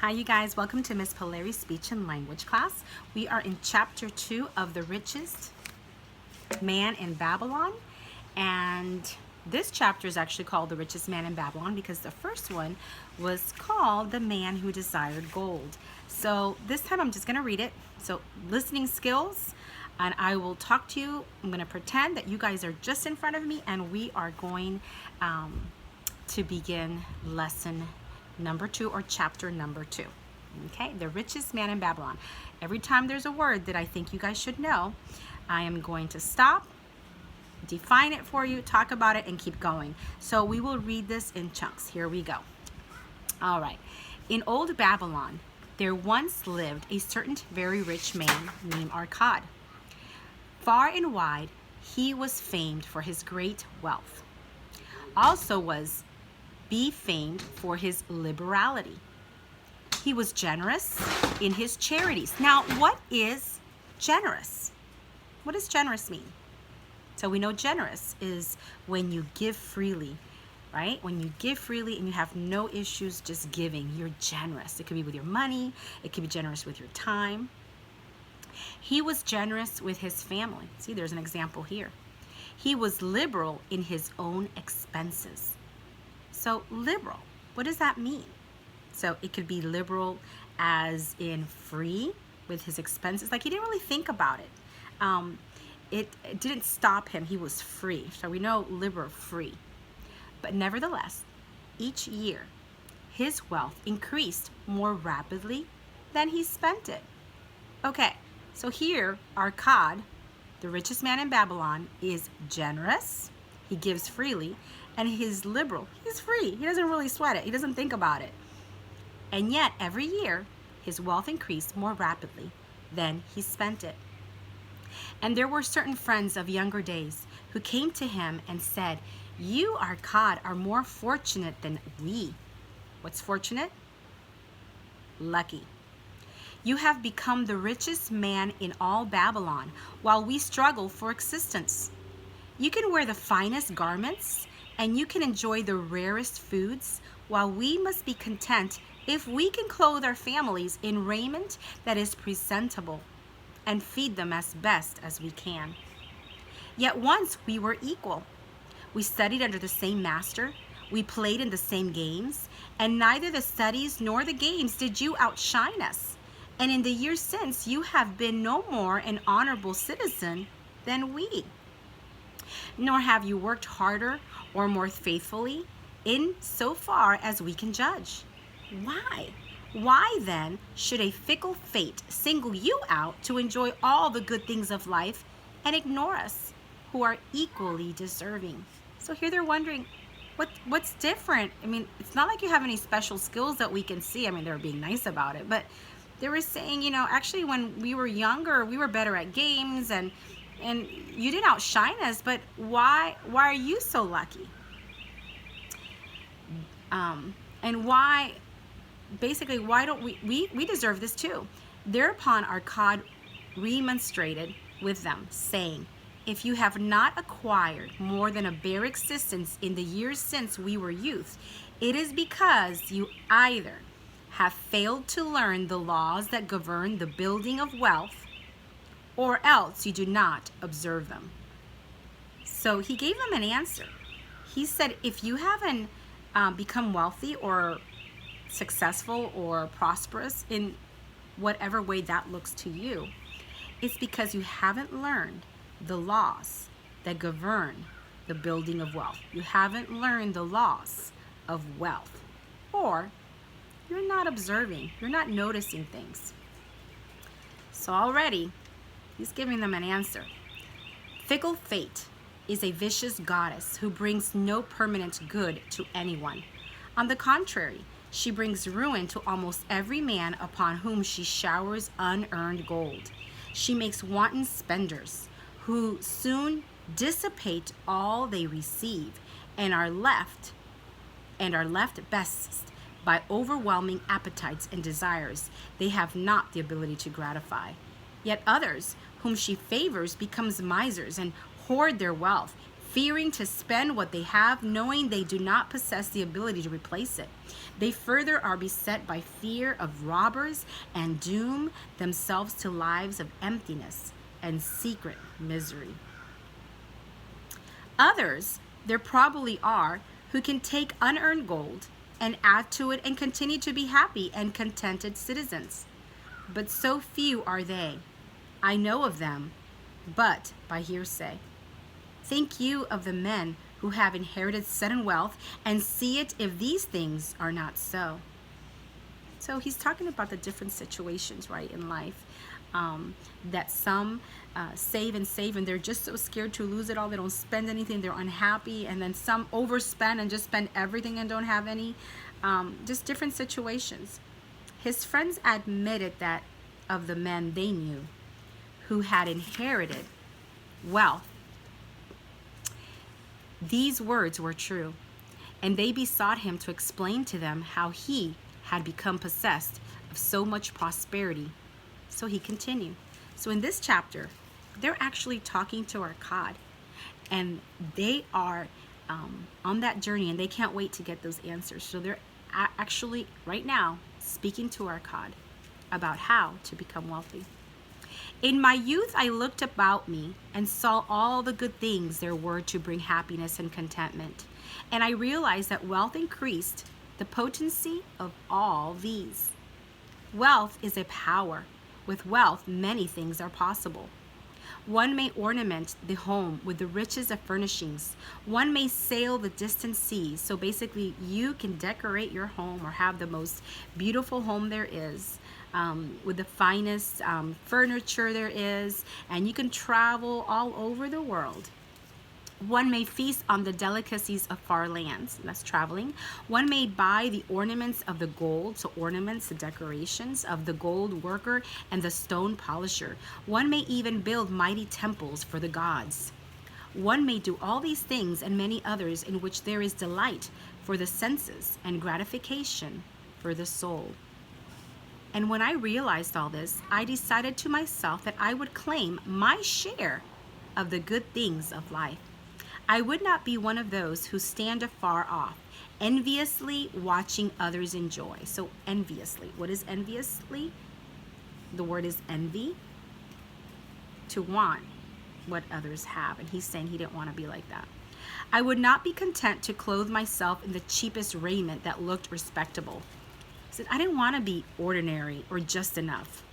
Hi you guys, welcome to Miss Polari's speech and language class. We are in chapter 2 of The Richest Man in Babylon, and this chapter is actually called The Richest Man in Babylon because the first one was called The Man Who Desired Gold. So this time I'm just going to read it. So listening skills, and I will talk to you. I'm going to pretend that you guys are just in front of me, and we are going to begin lesson number 2 or chapter number 2. Okay, the richest man in Babylon. Every time there's a word that I think you guys should know, I am going to stop, define it for you, talk about it, and keep going. So we will read this in chunks. Here we go. All right. In old Babylon, there once lived a certain very rich man named Arcad. Far and wide, he was famed for his great wealth. Also was famed for his liberality. He was generous in his charities. Now, what is generous? What does generous mean? So we know generous is when you give freely, right? When you give freely and you have no issues just giving, you're generous. It could be with your money. It could be generous with your time. He was generous with his family. See, there's an example here. He was liberal in his own expenses. So liberal, what does that mean? So it could be liberal as in free with his expenses. Like he didn't really think about it. It didn't stop him. He was free. So we know liberal, free. But nevertheless, each year, his wealth increased more rapidly than he spent it. Okay, so here, Arcad, the richest man in Babylon, is generous. He gives freely. And he's liberal. He's free. He doesn't really sweat it. He doesn't think about it. And yet, every year, his wealth increased more rapidly than he spent it. And there were certain friends of younger days who came to him and said, "You, Arcad, are more fortunate than we." What's fortunate? Lucky. You have become the richest man in all Babylon while we struggle for existence. You can wear the finest garments and you can enjoy the rarest foods, while we must be content if we can clothe our families in raiment that is presentable and feed them as best as we can. Yet once we were equal. We studied under the same master, we played in the same games, and neither the studies nor the games did you outshine us. And in the years since, you have been no more an honorable citizen than we. Nor have you worked harder or more faithfully in so far as we can judge. Why? Why then should a fickle fate single you out to enjoy all the good things of life and ignore us, who are equally deserving? So here they're wondering, what's different? I mean, it's not like you have any special skills that we can see. I mean, they were being nice about it, but they were saying, actually when we were younger, we were better at games and you didn't outshine us, but why are you so lucky? And why don't we deserve this too? Thereupon Arcad remonstrated with them, saying, "If you have not acquired more than a bare existence in the years since we were youth, it is because you either have failed to learn the laws that govern the building of wealth, or else you do not observe them." So he gave them an answer. He said, if you haven't become wealthy or successful or prosperous in whatever way that looks to you, it's because you haven't learned the laws that govern the building of wealth. You haven't learned the laws of wealth, or you're not observing, you're not noticing things. So already, he's giving them an answer. Fickle fate is a vicious goddess who brings no permanent good to anyone. On the contrary, she brings ruin to almost every man upon whom she showers unearned gold. She makes wanton spenders who soon dissipate all they receive and are left best by overwhelming appetites and desires they have not the ability to gratify. Yet others, whom she favors, becomes misers and hoard their wealth, fearing to spend what they have, knowing they do not possess the ability to replace it. They further are beset by fear of robbers and doom themselves to lives of emptiness and secret misery. Others, there probably are, who can take unearned gold and add to it and continue to be happy and contented citizens. But so few are they. I know of them, but by hearsay. Think you of the men who have inherited sudden wealth, and see it if these things are not so. So he's talking about the different situations, right, in life, that some save and save, and they're just so scared to lose it all. They don't spend anything. They're unhappy. And then some overspend and just spend everything and don't have any. Just different situations. His friends admitted that of the men they knew who had inherited wealth, these words were true, and they besought him to explain to them how he had become possessed of so much prosperity. So he continued. So in this chapter, they're actually talking to our God, and they are on that journey, and they can't wait to get those answers. So they're actually right now speaking to our God about how to become wealthy. In my youth, I looked about me and saw all the good things there were to bring happiness and contentment. And I realized that wealth increased the potency of all these. Wealth is a power. With wealth, many things are possible. One may ornament the home with the richest of furnishings. One may sail the distant seas. So basically, you can decorate your home or have the most beautiful home there is, with the finest furniture there is, and you can travel all over the world. One may feast on the delicacies of far lands, and that's traveling. One may buy the ornaments of the gold, so ornaments, the decorations of the gold worker and the stone polisher. One may even build mighty temples for the gods. One may do all these things and many others in which there is delight for the senses and gratification for the soul. And when I realized all this, I decided to myself that I would claim my share of the good things of life. I would not be one of those who stand afar off, enviously watching others enjoy. So enviously, what is enviously? The word is envy, to want what others have. And he's saying he didn't want to be like that. I would not be content to clothe myself in the cheapest raiment that looked respectable. He said, I didn't want to be ordinary or just enough.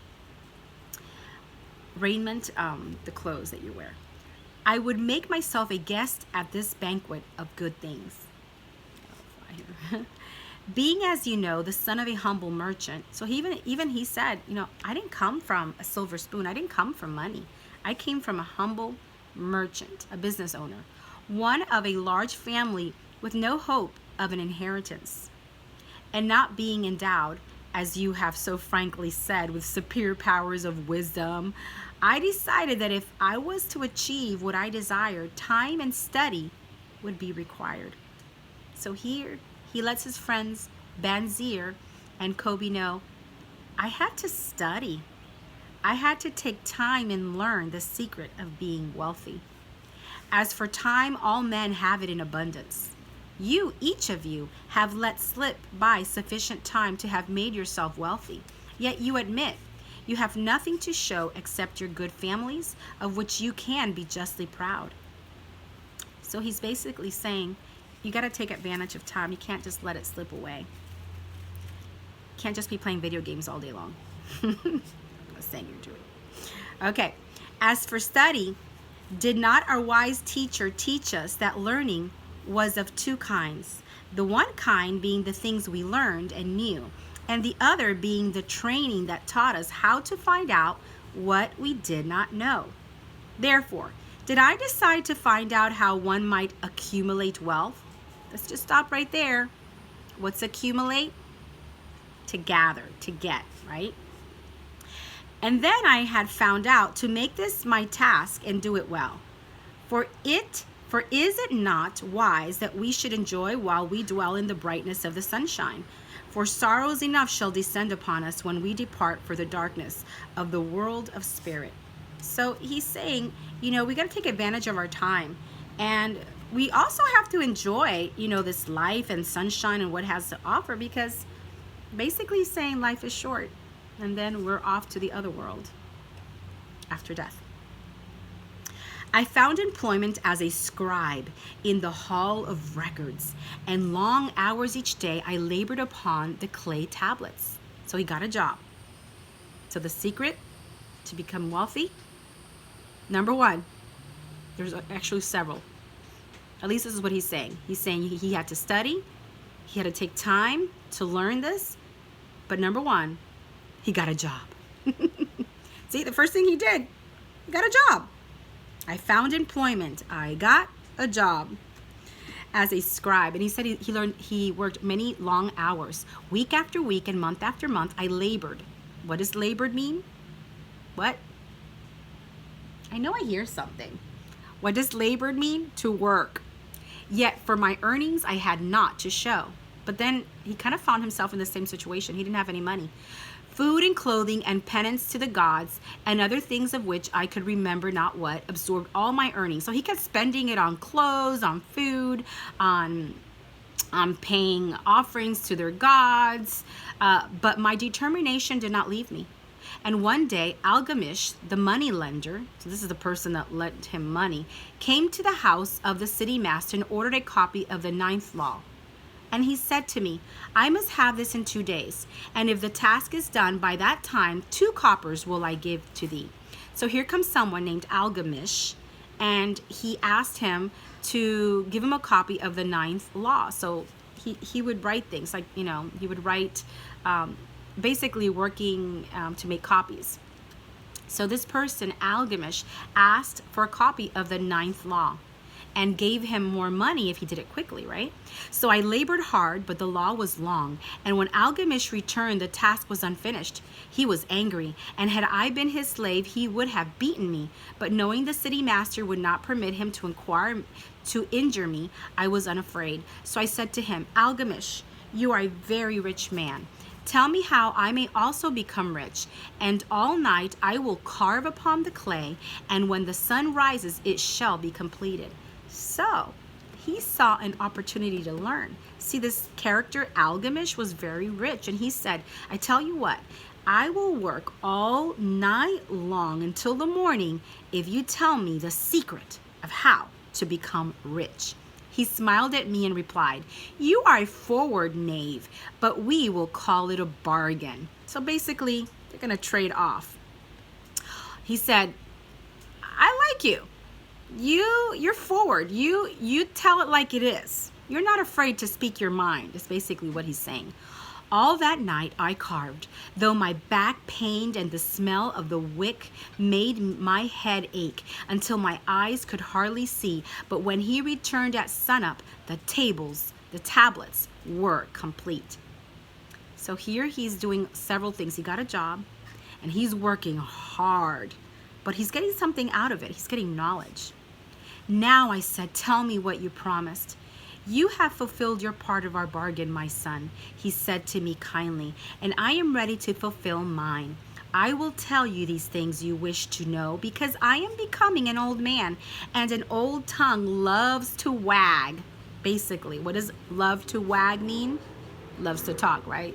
Raiment, the clothes that you wear. I would make myself a guest at this banquet of good things. Being, as you know, the son of a humble merchant. So even he said, I didn't come from a silver spoon. I didn't come from money. I came from a humble merchant, a business owner, one of a large family with no hope of an inheritance, and not being endowed, as you have so frankly said, with superior powers of wisdom. I decided that if I was to achieve what I desired, time and study would be required. So here he lets his friends Banzir and Kobe know, I had to study. I had to take time and learn the secret of being wealthy. As for time, all men have it in abundance. You, each of you, have let slip by sufficient time to have made yourself wealthy. Yet you admit you have nothing to show except your good families, of which you can be justly proud. So he's basically saying, you got to take advantage of time. You can't just let it slip away. You can't just be playing video games all day long. I'm not saying you're doing it. Okay. As for study, did not our wise teacher teach us that learning was of two kinds? The one kind being the things we learned and knew, and the other being the training that taught us how to find out what we did not know. Therefore, did I decide to find out how one might accumulate wealth? Let's just stop right there. What's accumulate? To gather, to get, right? And then I had found out to make this my task and do it well. For is it not wise that we should enjoy while we dwell in the brightness of the sunshine? For sorrows enough shall descend upon us when we depart for the darkness of the world of spirit. So he's saying, we got to take advantage of our time. And we also have to enjoy, this life and sunshine and what it has to offer, because basically saying life is short, and then we're off to the other world after death. I found employment as a scribe in the hall of records, and long hours each day I labored upon the clay tablets. So he got a job. So the secret to become wealthy, number one, there's actually several. At least this is what he's saying. He's saying he had to study, he had to take time to learn this, but number one, he got a job. See, the first thing he did, he got a job. I found employment. I got a job as a scribe. And he said he worked many long hours. Week after week and month after month, I labored. What does labored mean? What? I know I hear something. What does labored mean? To work. Yet for my earnings, I had naught to show. But then he kind of found himself in the same situation. He didn't have any money. Food and clothing and penance to the gods and other things of which I could remember not what absorbed all my earnings. So he kept spending it on clothes, on food, on paying offerings to their gods. But my determination did not leave me. And one day, Algamish, the money lender, so this is the person that lent him money, came to the house of the city master and ordered a copy of the 9th law. And he said to me, I must have this in 2 days. And if the task is done by that time, 2 coppers will I give to thee. So here comes someone named Algamish, and he asked him to give him a copy of the 9th law. So he would write things like, he would write basically working to make copies. So this person, Algamish, asked for a copy of the 9th law and gave him more money if he did it quickly, right? So I labored hard, but the law was long. And when Algamish returned, the task was unfinished. He was angry, and had I been his slave, he would have beaten me. But knowing the city master would not permit him to injure me, I was unafraid. So I said to him, Algamish, you are a very rich man. Tell me how I may also become rich, and all night I will carve upon the clay, and when the sun rises, it shall be completed. So he saw an opportunity to learn. See, this character, Algamish, was very rich, and he said, I tell you what, I will work all night long until the morning if you tell me the secret of how to become rich. He smiled at me and replied, you are a forward knave, but we will call it a bargain. So basically, they're going to trade off. He said, I like you. You're forward. You tell it like it is. You're not afraid to speak your mind, is basically what he's saying. All that night I carved, though my back pained and the smell of the wick made my head ache until my eyes could hardly see. But when he returned at sunup, the tablets were complete. So here he's doing several things. He got a job and he's working hard, but he's getting something out of it. He's getting knowledge. Now, I said, tell me what you promised. You have fulfilled your part of our bargain, my son, he said to me kindly, and I am ready to fulfill mine. I will tell you these things you wish to know because I am becoming an old man, and an old tongue loves to wag. Basically, what does love to wag mean? Loves to talk, right?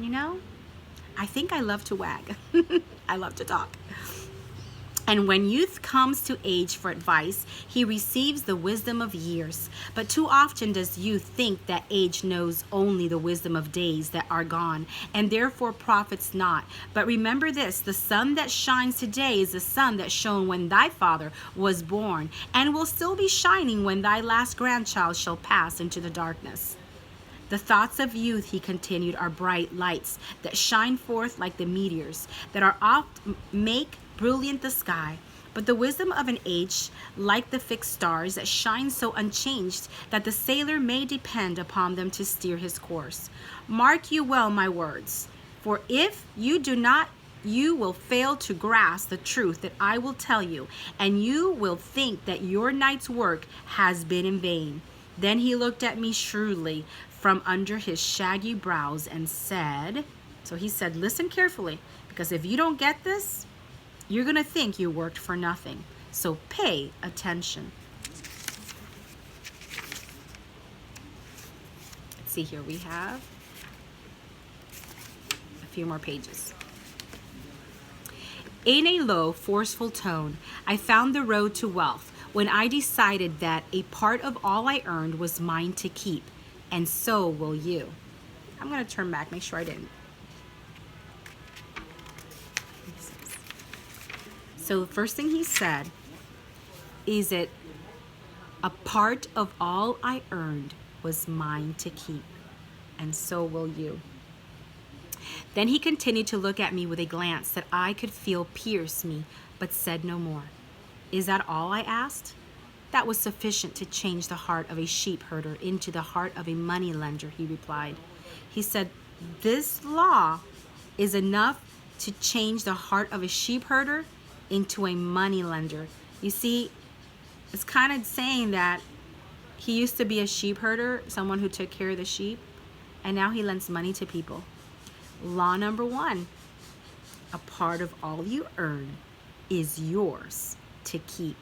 I think I love to wag. I love to talk. And when youth comes to age for advice, he receives the wisdom of years. But too often does youth think that age knows only the wisdom of days that are gone, and therefore profits not. But remember this, the sun that shines today is the sun that shone when thy father was born, and will still be shining when thy last grandchild shall pass into the darkness. The thoughts of youth, he continued, are bright lights that shine forth like the meteors that are oft make brilliant the sky, but the wisdom of an age like the fixed stars that shine so unchanged that the sailor may depend upon them to steer his course. Mark you well my words, for if you do not, you will fail to grasp the truth that I will tell you, and you will think that your night's work has been in vain. Then he looked at me shrewdly from under his shaggy brows and said, so he said, listen carefully, because if you don't get this, you're going to think you worked for nothing. So pay attention. let's see here, we have a few more pages. In a low, forceful tone, I found the road to wealth when I decided that a part of all I earned was mine to keep, and so will you. I'm going to turn back, make sure I didn't. So the first thing he said is that a part of all I earned was mine to keep, and so will you. Then he continued to look at me with a glance that I could feel pierce me, but said no more. Is that all? I asked. That was sufficient to change the heart of a sheep herder into the heart of a money lender, he replied. He said, this law is enough to change the heart of a sheep herder into a money lender. You see, it's kind of saying that he used to be a sheep herder, someone who took care of the sheep, and now he lends money to people. Law number 1, a part of all you earn is yours to keep.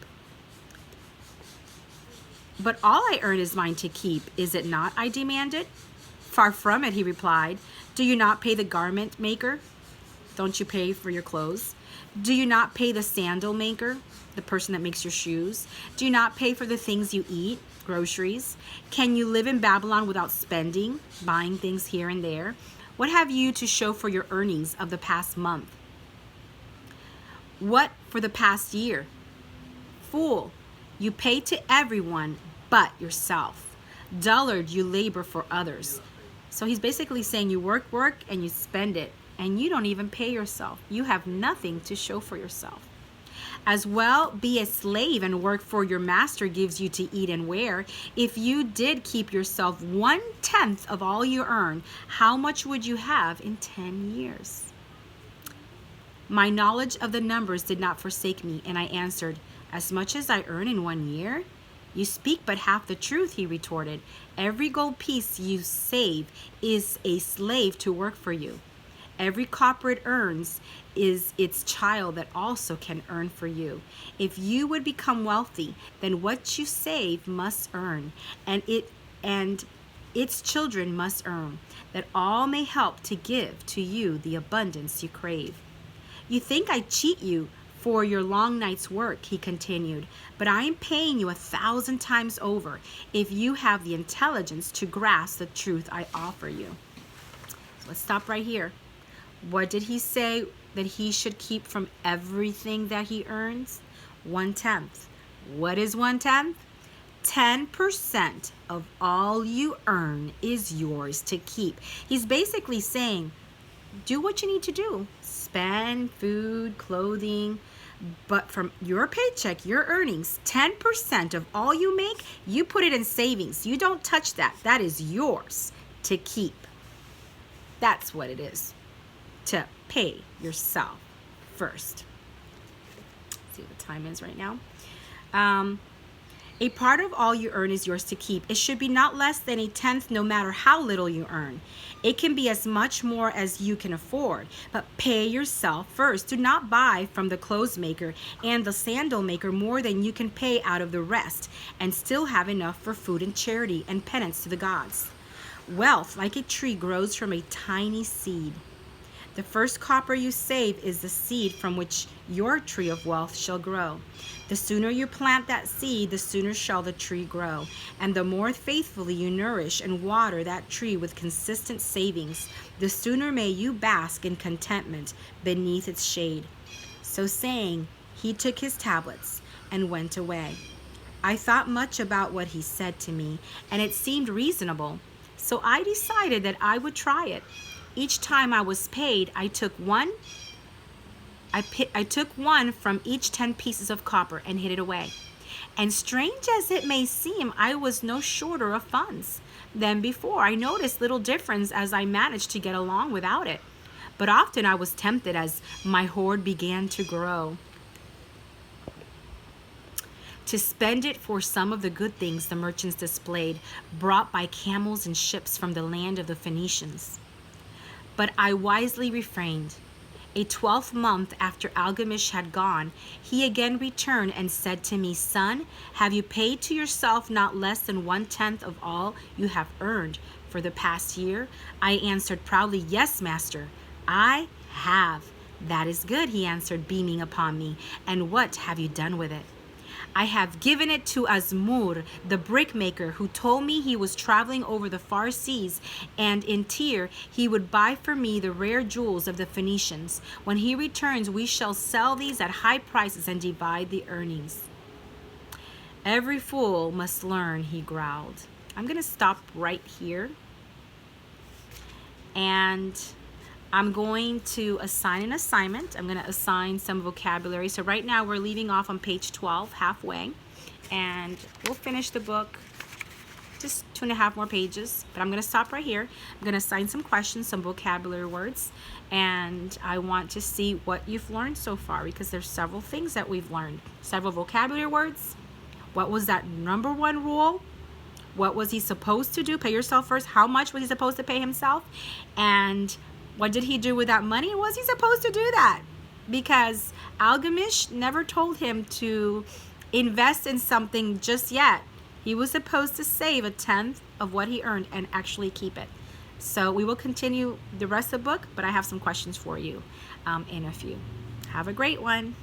But all I earn is mine to keep, is it not? I demanded. Far from it, he replied. Do you not pay the garment maker? Don't you pay for your clothes? Do you not pay the sandal maker, the person that makes your shoes? Do you not pay for the things you eat, groceries? Can you live in Babylon without spending, buying things here and there? What have you to show for your earnings of the past month? What for the past year? Fool, you pay to everyone but yourself. Dullard, you labor for others. So he's basically saying you work, and you spend it, and you don't even pay yourself. You have nothing to show for yourself. As well, be a slave and work for your master gives you to eat and wear. If you did keep yourself 1/10 of all you earn, how much would you have in 10 years? My knowledge of the numbers did not forsake me, and I answered, as much as I earn in 1 year? You speak but half the truth, he retorted. Every gold piece you save is a slave to work for you. Every copper it earns is its child that also can earn for you. If you would become wealthy, then what you save must earn, and its children must earn, that all may help to give to you the abundance you crave. You think I cheat you for your long night's work, he continued, but I am paying you 1,000 times over if you have the intelligence to grasp the truth I offer you. So let's stop right here. What did he say that he should keep from everything that he earns? 1/10. What is 1/10? 10% of all you earn is yours to keep. He's basically saying, do what you need to do. Spend, food, clothing, but from your paycheck, your earnings, 10% of all you make, you put it in savings. You don't touch that. That is yours to keep. That's what it is. To pay yourself first. Let's see what the time is right now. A part of all you earn is yours to keep. It should be not less than 1/10, no matter how little you earn. It can be as much more as you can afford, but pay yourself first. Do not buy from the clothes maker and the sandal maker more than you can pay out of the rest, and still have enough for food and charity and penance to the gods. Wealth, like a tree, grows from a tiny seed. The first copper you save is the seed from which your tree of wealth shall grow. The sooner you plant that seed, the sooner shall the tree grow. And the more faithfully you nourish and water that tree with consistent savings, the sooner may you bask in contentment beneath its shade. So saying, he took his tablets and went away. I thought much about what he said to me, and it seemed reasonable. So I decided that I would try it. Each time I was paid, I took one from each 10 pieces of copper and hid it away. And strange as it may seem, I was no shorter of funds than before. I noticed little difference as I managed to get along without it. But often I was tempted as my hoard began to grow, to spend it for some of the good things the merchants displayed, brought by camels and ships from the land of the Phoenicians. But I wisely refrained. A 12th month after Algamish had gone, he again returned and said to me, Son, have you paid to yourself not less than 1/10 of all you have earned? for the past year?" I answered proudly, "Yes, master, I have." "That is good," he answered, beaming upon me. "And what have you done with it?" "I have given it to Asmur, the brickmaker, who told me he was traveling over the far seas, and in Tyre he would buy for me the rare jewels of the Phoenicians. When he returns, we shall sell these at high prices and divide the earnings." "Every fool must learn," he growled. I'm going to stop right here, and I'm going to assign an assignment. I'm going to assign some vocabulary. So right now we're leaving off on page 12, halfway, and we'll finish the book, just 2.5 more pages, but I'm going to stop right here. I'm going to assign some questions, some vocabulary words, and I want to see what you've learned so far, because there's several things that we've learned. Several vocabulary words. What was that number one rule? What was he supposed to do? Pay yourself first. How much was he supposed to pay himself? And what did he do with that money? Was he supposed to do that? Because Algamish never told him to invest in something just yet. He was supposed to save 1/10 of what he earned and actually keep it. So we will continue the rest of the book, but I have some questions for you in a few. Have a great one.